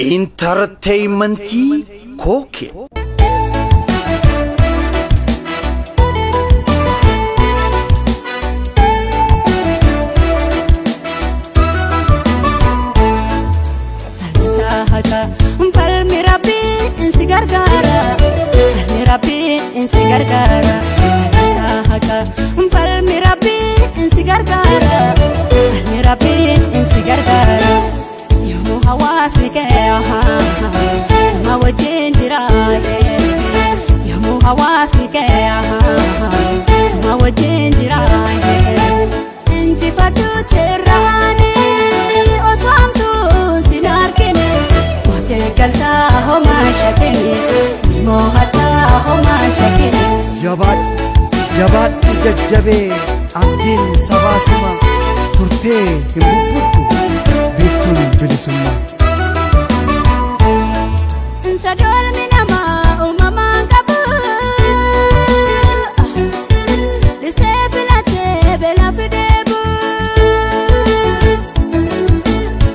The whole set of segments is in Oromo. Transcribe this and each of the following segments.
Entertainmentii Kookee. Falmi Rabbi insi gargaara, falmi Rabbi insi gargaara. Falmi Rabbi insi gargaara, falmi Rabbi insi gargaara. Yoomuu hawaasni kee suma wajjin jira. Yoomuu hawaasni kee suma wajjin jira. Injifadhu seerraani osoo hamtuu sin argine. Galta homa shakini, nimo hata homa shakini. Jabat ujajjabe abdin sabasuma turte himbubultu biftun bilisumma. Sadol minama umama kabu, liste filate bela fidebu.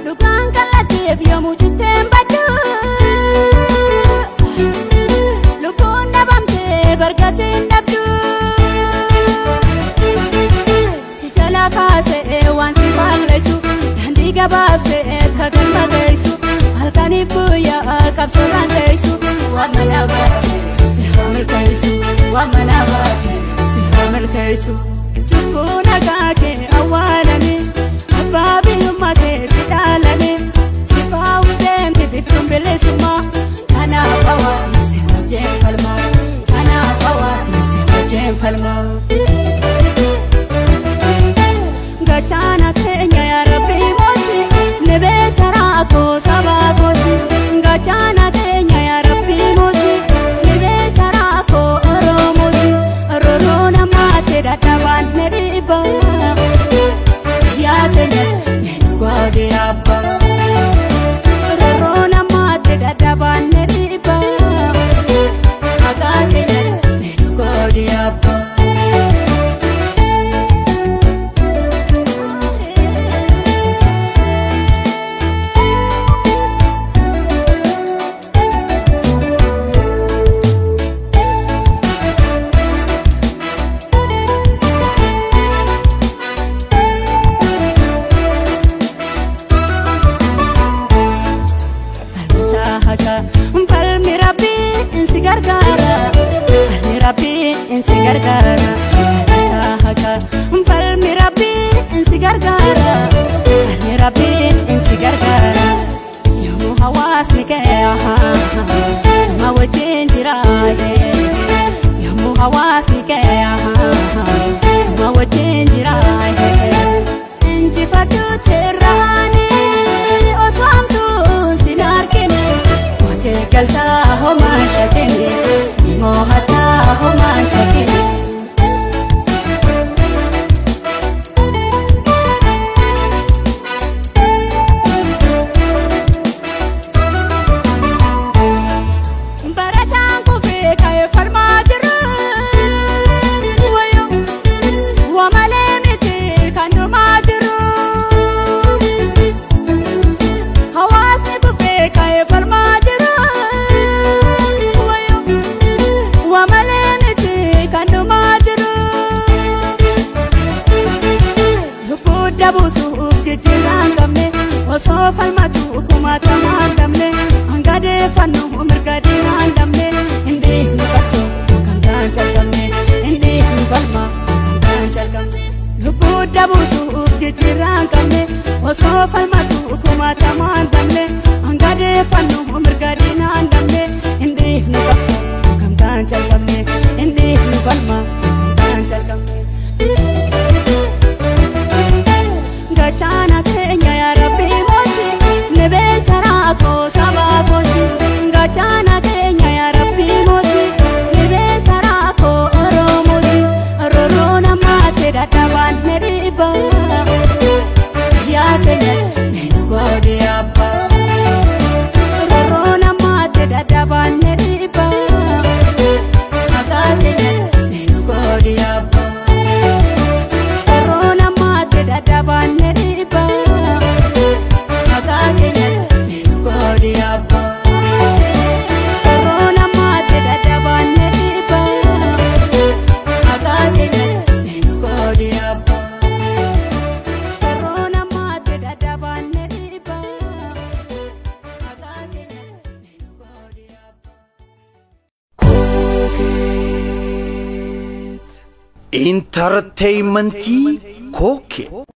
Dukan kalate vyomu jutem baju. Babse kakan magaisu alkanif buya kapsolan gaisu wa manabati si hamil kaisu wa manabati si hamil kaisu tukuna kake awalani ababi umake sidalani si paudem tibiftum bilisuma kana bawas si wajem falma kana bawas si wajem falma gachana kenya ya rabbi Nebetarako sabakosi, gachana kenya ya rabbi mosi. Nebetarako oromosi, ororona mate databan neriba. Ya tenyat menugode abba, ororona mate databan neriba. Aga tenyat menugode abba. Falmi Rabbi insi gargaara, falmi Rabbi insi gargaara. Falmi Rabbi insi gargaara, falmi Rabbi insi gargaara. Yoomuu hawaasni kee suma wajjin jira. Yoomuu hawaasni kee suma wajjin jira. Injifadhu seerraani osoo hamtuu sin argine. Galta homa shakini, nimo hata homa shakini. Baratan kufi kaya falma jiru, wayo wamale miti kanduma jiru. Hawaasni kufi kaya falma jiru. Dabusu jijjirangamne osoo falmatu kumata mandamne angade fannu mirgadi mandamne indi nukapso kandan jalgamne indi nufalma kandan jalgamne lubu dabusu jijjirangamne osoo falmatu kumata mandamne angade fannu mirgadi mandamne indi nukapso kandan jalgamne indi nufalma kandan jalgamne. Gachana kenya ya rabbi mosi, nebetarako sabakosi. Gachana kenya ya rabbi mosi, nebetarako oromosi. Ororona mate databan neriba. Ya tenyat Entertainmentii Kookee.